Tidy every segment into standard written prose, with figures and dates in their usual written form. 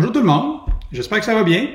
Bonjour tout le monde, j'espère que ça va bien.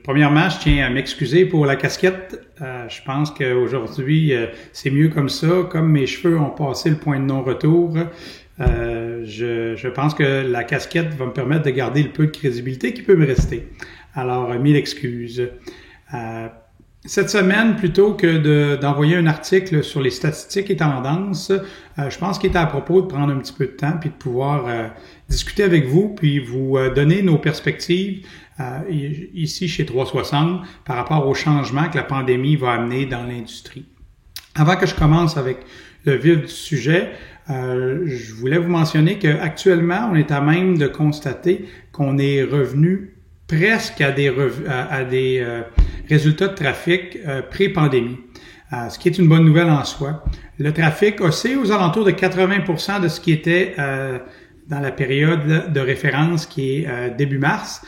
Premièrement, je tiens à m'excuser pour la casquette. Je pense qu'aujourd'hui, c'est mieux comme ça. Comme mes cheveux ont passé le point de non-retour, je pense que la casquette va me permettre de garder le peu de crédibilité qui peut me rester. Alors, mille excuses. Cette semaine, plutôt que d'envoyer un article sur les statistiques et tendances, je pense qu'il est à propos de prendre un petit peu de temps puis de pouvoir discuter avec vous puis vous donner nos perspectives ici chez 360 par rapport aux changements que la pandémie va amener dans l'industrie. Avant que je commence avec le vif du sujet, je voulais vous mentionner qu'actuellement, on est à même de constater qu'on est revenu presque à des résultats de trafic pré-pandémie, ce qui est une bonne nouvelle en soi. Le trafic oscille aux alentours de 80% de ce qui était dans la période de référence qui est début mars.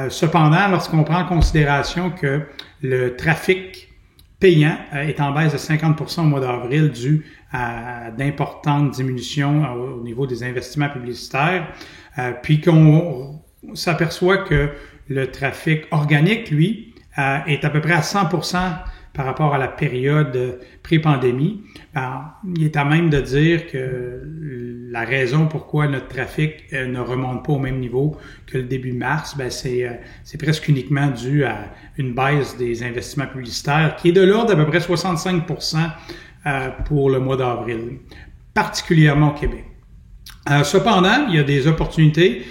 Cependant, lorsqu'on prend en considération que le trafic payant est en baisse de 50% au mois d'avril dû à d'importantes diminutions au niveau des investissements publicitaires, puis qu'on s'aperçoit que le trafic organique, lui, est à peu près à 100% par rapport à la période pré-pandémie. Il est à même de dire que la raison pourquoi notre trafic ne remonte pas au même niveau que le début mars, c'est presque uniquement dû à une baisse des investissements publicitaires qui est de l'ordre d'à peu près 65% pour le mois d'avril, particulièrement au Québec. Cependant, il y a des opportunités,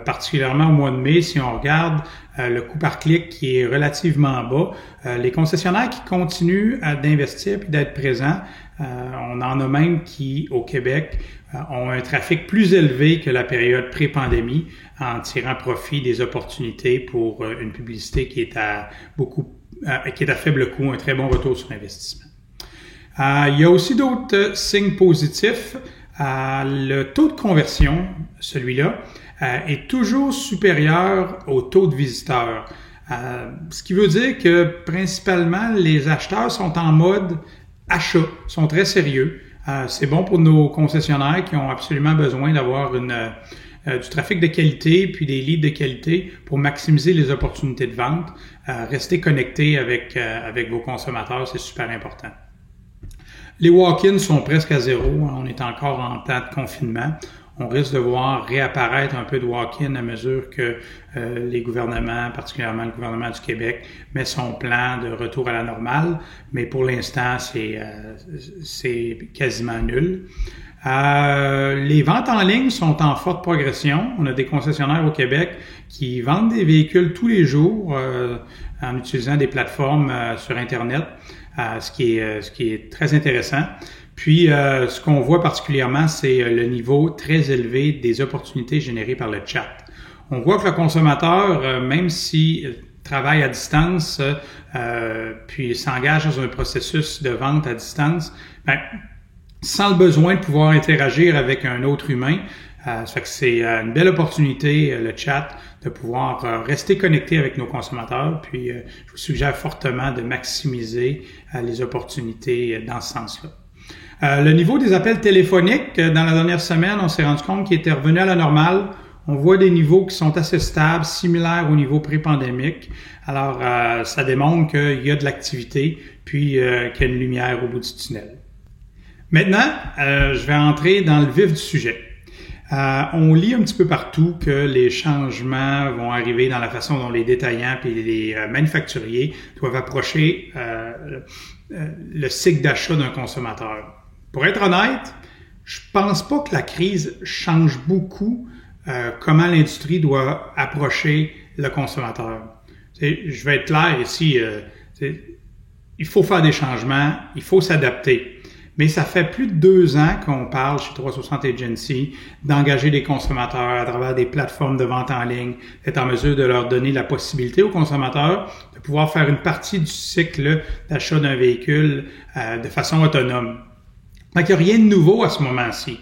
particulièrement au mois de mai, si on regarde le coût par clic qui est relativement bas. Les concessionnaires qui continuent d'investir et d'être présents, on en a même qui, au Québec, ont un trafic plus élevé que la période pré-pandémie en tirant profit des opportunités pour une publicité qui est à faible coût, un très bon retour sur investissement. Il y a aussi d'autres signes positifs. Le taux de conversion, celui-là, est toujours supérieur au taux de visiteurs. Ce qui veut dire que principalement les acheteurs sont en mode achat, sont très sérieux. C'est bon pour nos concessionnaires qui ont absolument besoin d'avoir du trafic de qualité puis des leads de qualité pour maximiser les opportunités de vente. Rester connecté avec vos consommateurs, c'est super important. Les walk-ins sont presque à zéro. On est encore en temps de confinement. On risque de voir réapparaître un peu de walk-in à mesure que les gouvernements, particulièrement le gouvernement du Québec, met son plan de retour à la normale. Mais pour l'instant, c'est quasiment nul. Les ventes en ligne sont en forte progression. On a des concessionnaires au Québec qui vendent des véhicules tous les jours en utilisant des plateformes sur Internet. Ce qui est très intéressant. Puis, ce qu'on voit particulièrement, c'est le niveau très élevé des opportunités générées par le chat. On voit que le consommateur, même s'il travaille à distance, puis s'engage dans un processus de vente à distance, sans le besoin de pouvoir interagir avec un autre humain, ça fait que c'est une belle opportunité, le chat, de pouvoir rester connecté avec nos consommateurs. Puis, je vous suggère fortement de maximiser les opportunités dans ce sens-là. Le niveau des appels téléphoniques, dans la dernière semaine, on s'est rendu compte qu'il était revenu à la normale. On voit des niveaux qui sont assez stables, similaires au niveau pré-pandémique. Alors, ça démontre qu'il y a de l'activité, puis qu'il y a une lumière au bout du tunnel. Maintenant, je vais entrer dans le vif du sujet. On lit un petit peu partout que les changements vont arriver dans la façon dont les détaillants et les manufacturiers doivent approcher le cycle d'achat d'un consommateur. Pour être honnête, je pense pas que la crise change beaucoup comment l'industrie doit approcher le consommateur. Je vais être clair ici, il faut faire des changements, il faut s'adapter. Mais ça fait plus de 2 ans qu'on parle chez 360 Agency d'engager des consommateurs à travers des plateformes de vente en ligne, d'être en mesure de leur donner la possibilité aux consommateurs de pouvoir faire une partie du cycle d'achat d'un véhicule de façon autonome. Donc, il n'y a rien de nouveau à ce moment-ci.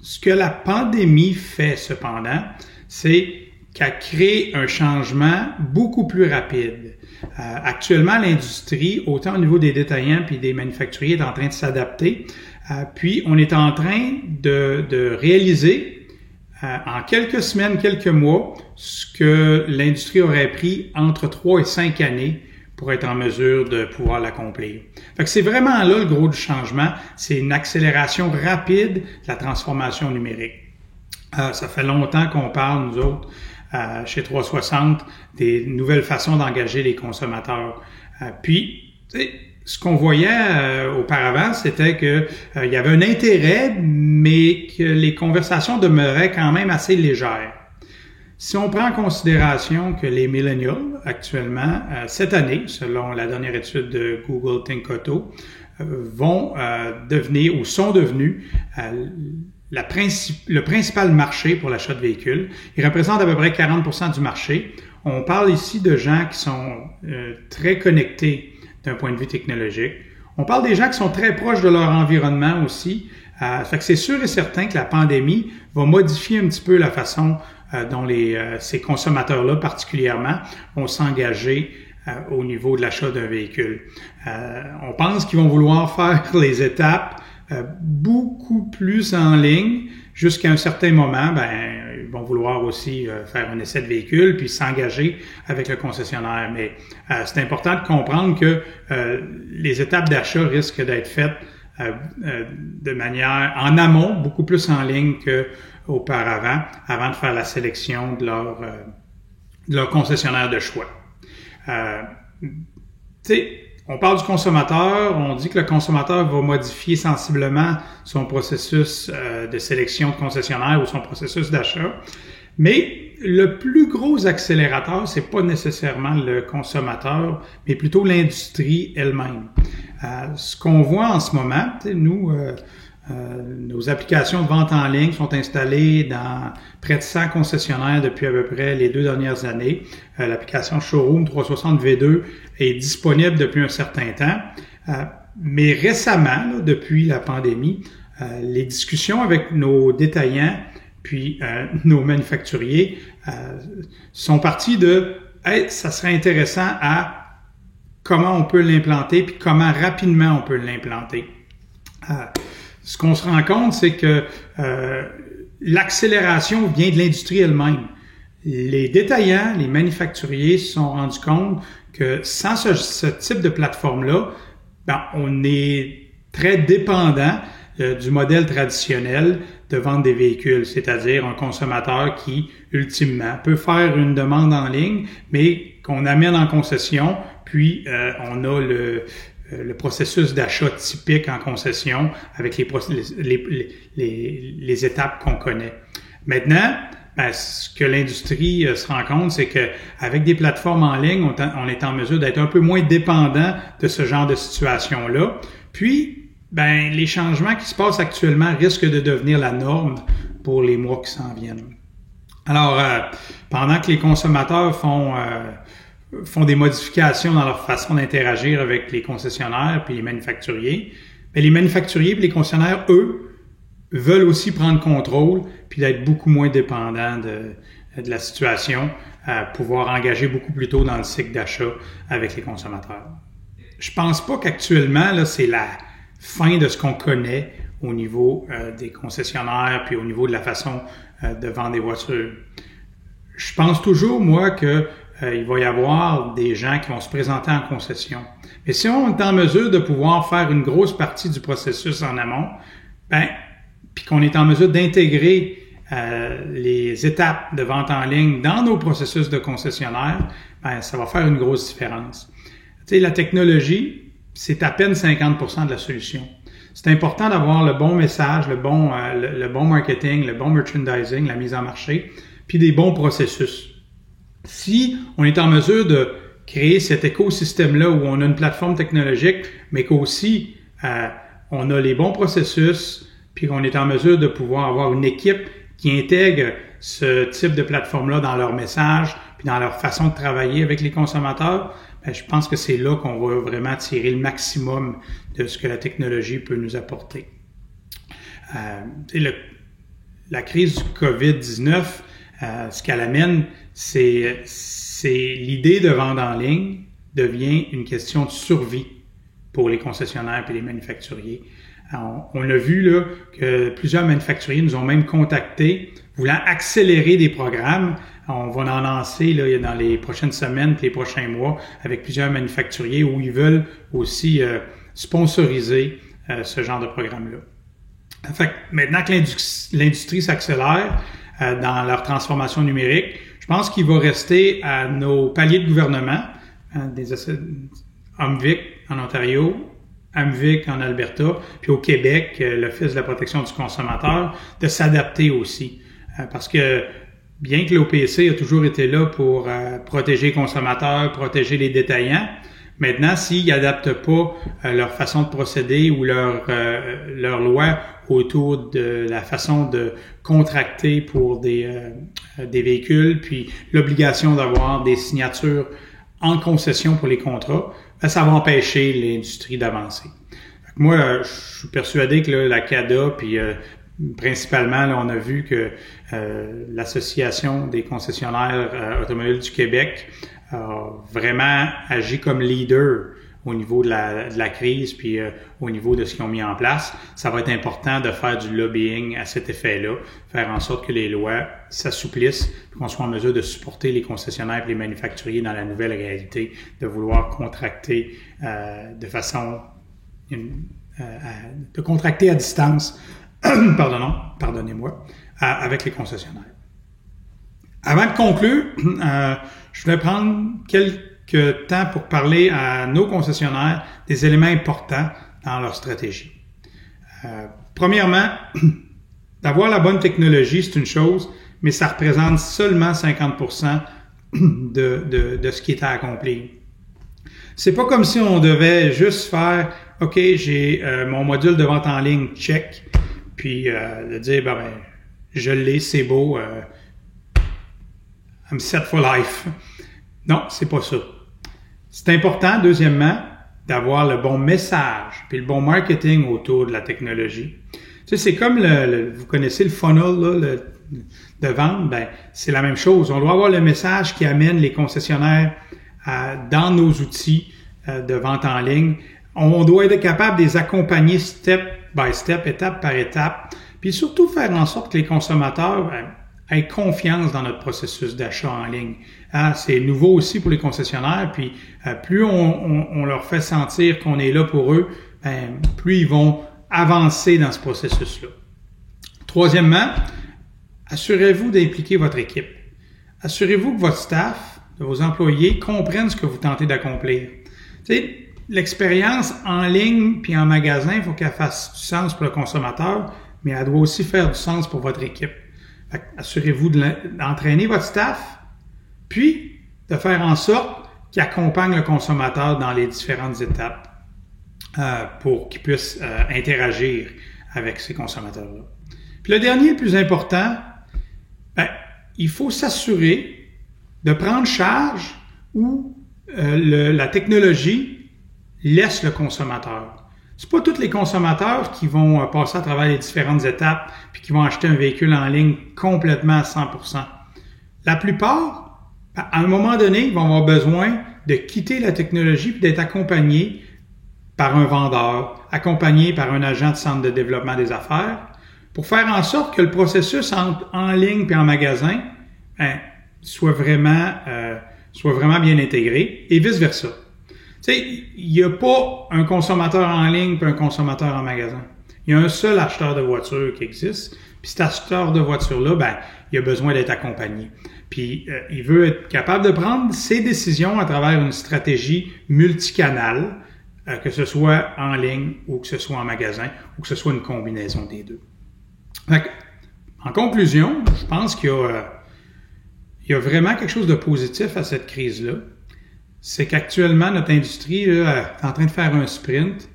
Ce que la pandémie fait cependant, c'est qu'elle crée un changement beaucoup plus rapide. Actuellement, l'industrie, autant au niveau des détaillants puis des manufacturiers, est en train de s'adapter. Puis, on est en train de réaliser en quelques semaines, quelques mois, ce que l'industrie aurait pris entre 3 et 5 années pour être en mesure de pouvoir l'accomplir. Fait que c'est vraiment là le gros du changement, c'est une accélération rapide de la transformation numérique. Ça fait longtemps qu'on parle, nous autres, chez 360, des nouvelles façons d'engager les consommateurs. Puis, ce qu'on voyait auparavant, c'était que il y avait un intérêt, mais que les conversations demeuraient quand même assez légères. Si on prend en considération que les millennials, actuellement, cette année, selon la dernière étude de Google Think Auto, vont devenir ou sont devenus le principal marché pour l'achat de véhicules. Ils représentent à peu près 40% du marché. On parle ici de gens qui sont très connectés d'un point de vue technologique. On parle des gens qui sont très proches de leur environnement aussi. Fait que c'est sûr et certain que la pandémie va modifier un petit peu la façon dont ces consommateurs-là particulièrement vont s'engager au niveau de l'achat d'un véhicule. On pense qu'ils vont vouloir faire les étapes beaucoup plus en ligne. Jusqu'à un certain moment, ils vont vouloir aussi faire un essai de véhicule puis s'engager avec le concessionnaire. Mais c'est important de comprendre que les étapes d'achat risquent d'être faites de manière en amont, beaucoup plus en ligne qu'auparavant, avant de faire la sélection de leur concessionnaire de choix. On parle du consommateur, on dit que le consommateur va modifier sensiblement son processus de sélection de concessionnaire ou son processus d'achat, mais le plus gros accélérateur, c'est pas nécessairement le consommateur, mais plutôt l'industrie elle-même. Ce qu'on voit en ce moment, nous, nos applications de vente en ligne sont installées dans près de 100 concessionnaires depuis à peu près les 2 dernières années. L'application Showroom 360 V2 est disponible depuis un certain temps. Mais récemment, depuis la pandémie, les discussions avec nos détaillants puis nos manufacturiers sont partis de hey, ça serait intéressant à comment on peut l'implanter puis comment rapidement on peut l'implanter. Ce qu'on se rend compte, c'est que l'accélération vient de l'industrie elle-même. Les détaillants, les manufacturiers se sont rendus compte que sans ce type de plateforme-là, on est très dépendant du modèle traditionnel de vente des véhicules, c'est-à-dire un consommateur qui, ultimement, peut faire une demande en ligne, mais qu'on amène en concession, puis on a le processus d'achat typique en concession avec les étapes qu'on connaît. Maintenant, ce que l'industrie se rend compte, c'est que avec des plateformes en ligne, on est en mesure d'être un peu moins dépendant de ce genre de situation-là. Puis, les changements qui se passent actuellement risquent de devenir la norme pour les mois qui s'en viennent. Alors, pendant que les consommateurs font des modifications dans leur façon d'interagir avec les concessionnaires puis les manufacturiers, les manufacturiers et les concessionnaires, eux, veulent aussi prendre contrôle puis d'être beaucoup moins dépendants de la situation, pouvoir engager beaucoup plus tôt dans le cycle d'achat avec les consommateurs. Je pense pas qu'actuellement, là, c'est la fin de ce qu'on connaît au niveau des concessionnaires puis au niveau de la façon de vendre des voitures. Je pense toujours, moi, que il va y avoir des gens qui vont se présenter en concession. Mais si on est en mesure de pouvoir faire une grosse partie du processus en amont, puis qu'on est en mesure d'intégrer les étapes de vente en ligne dans nos processus de concessionnaire, ça va faire une grosse différence. Tu sais, la technologie, c'est à peine 50% de la solution. C'est important d'avoir le bon message, le bon marketing, le bon merchandising, la mise en marché, puis des bons processus. Si on est en mesure de créer cet écosystème-là où on a une plateforme technologique, mais qu'aussi on a les bons processus, puis qu'on est en mesure de pouvoir avoir une équipe qui intègre ce type de plateforme-là dans leur message, puis dans leur façon de travailler avec les consommateurs, je pense que c'est là qu'on va vraiment tirer le maximum de ce que la technologie peut nous apporter. La crise du COVID-19, ce qu'elle amène, c'est l'idée de vendre en ligne devient une question de survie pour les concessionnaires et les manufacturiers. On a vu là que plusieurs manufacturiers nous ont même contactés voulant accélérer des programmes. On va en lancer là, dans les prochaines semaines et les prochains mois avec plusieurs manufacturiers où ils veulent aussi sponsoriser ce genre de programme-là. Fait que maintenant que l'industrie s'accélère dans leur transformation numérique, je pense qu'il va rester à nos paliers de gouvernement, OMVIC en Ontario, AMVIC en Alberta, puis au Québec, l'Office de la protection du consommateur, de s'adapter aussi. Parce que bien que l'OPC a toujours été là pour protéger les consommateurs, protéger les détaillants, maintenant, s'ils n'adaptent pas leur façon de procéder ou leur loi autour de la façon de contracter pour des véhicules, puis l'obligation d'avoir des signatures en concession pour les contrats, ben, ça va empêcher l'industrie d'avancer. Moi, je suis persuadé que là, la CADA, puis principalement, là, on a vu que l'Association des concessionnaires automobiles du Québec a vraiment agi comme leader au niveau de la crise, puis au niveau de ce qu'ils ont mis en place. Ça va être important de faire du lobbying à cet effet-là, faire en sorte que les lois s'assouplissent, puis qu'on soit en mesure de supporter les concessionnaires et les manufacturiers dans la nouvelle réalité, de vouloir contracter de façon... de contracter à distance, pardonnez-moi, avec les concessionnaires. Avant de conclure, je voulais prendre quelques temps pour parler à nos concessionnaires des éléments importants dans leur stratégie. Premièrement, d'avoir la bonne technologie, c'est une chose, mais ça représente seulement 50% de ce qui est à accomplir. C'est pas comme si on devait juste faire « OK, j'ai mon module de vente en ligne, check », puis de dire ben, je l'ai, c'est beau, I'm set for life. Non, c'est pas ça. C'est important, deuxièmement, d'avoir le bon message puis le bon marketing autour de la technologie. Tu sais, c'est comme vous connaissez le funnel là, de vente, ben c'est la même chose. On doit avoir le message qui amène les concessionnaires dans nos outils de vente en ligne. On doit être capable de les accompagner step by step, étape par étape, puis surtout faire en sorte que les consommateurs aient confiance dans notre processus d'achat en ligne. C'est nouveau aussi pour les concessionnaires, puis plus on leur fait sentir qu'on est là pour eux, plus ils vont avancer dans ce processus-là. Troisièmement, assurez-vous d'impliquer votre équipe. Assurez-vous que votre staff, vos employés, comprennent ce que vous tentez d'accomplir. Tu sais, l'expérience en ligne puis en magasin, il faut qu'elle fasse du sens pour le consommateur, mais elle doit aussi faire du sens pour votre équipe. Assurez-vous d'entraîner votre staff, puis de faire en sorte qu'il accompagne le consommateur dans les différentes étapes pour qu'il puisse interagir avec ces consommateurs-là. Puis le dernier, le plus important, il faut s'assurer de prendre charge où la technologie laisse le consommateur. C'est pas tous les consommateurs qui vont passer à travers les différentes étapes puis qui vont acheter un véhicule en ligne complètement à 100%. La plupart, à un moment donné, ils vont avoir besoin de quitter la technologie puis d'être accompagnés par un vendeur, accompagnés par un agent de centre de développement des affaires pour faire en sorte que le processus en ligne puis en magasin soit vraiment bien intégré et vice-versa. Tu sais, il n'y a pas un consommateur en ligne puis un consommateur en magasin. Il y a un seul acheteur de voiture qui existe. Puis cet acheteur de voiture-là, il a besoin d'être accompagné. Puis il veut être capable de prendre ses décisions à travers une stratégie multicanale, que ce soit en ligne ou que ce soit en magasin ou que ce soit une combinaison des deux. Fait, en conclusion, je pense qu'il y a vraiment quelque chose de positif à cette crise-là. C'est qu'actuellement, notre industrie là, est en train de faire un sprint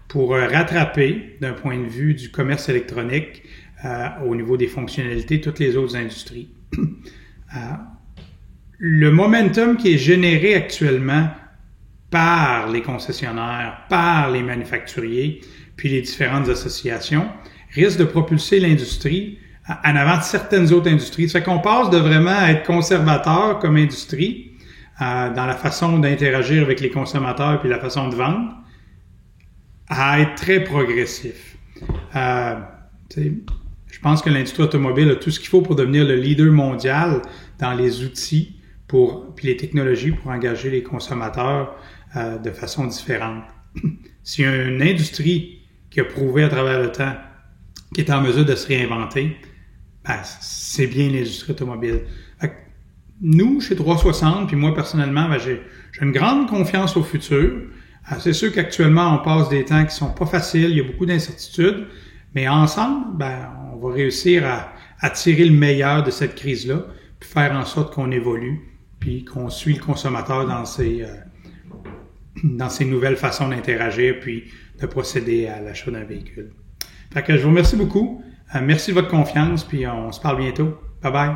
pour rattraper, d'un point de vue du commerce électronique, au niveau des fonctionnalités, toutes les autres industries. Le momentum qui est généré actuellement par les concessionnaires, par les manufacturiers, puis les différentes associations, risque de propulser l'industrie en avant de certaines autres industries. Ça fait qu'on passe de vraiment être conservateur comme industrie, dans la façon d'interagir avec les consommateurs puis la façon de vendre, à être très progressif. Je pense que l'industrie automobile a tout ce qu'il faut pour devenir le leader mondial dans les outils puis les technologies pour engager les consommateurs de façon différente. S'il y a une industrie qui a prouvé à travers le temps qui est en mesure de se réinventer, c'est bien l'industrie automobile. Nous, chez 360, puis moi personnellement, j'ai une grande confiance au futur. C'est sûr qu'actuellement, on passe des temps qui sont pas faciles, il y a beaucoup d'incertitudes, mais ensemble, on va réussir à tirer le meilleur de cette crise-là, puis faire en sorte qu'on évolue, puis qu'on suit le consommateur dans ses nouvelles façons d'interagir, puis de procéder à l'achat d'un véhicule. Fait que je vous remercie beaucoup. Merci de votre confiance, puis on se parle bientôt. Bye bye.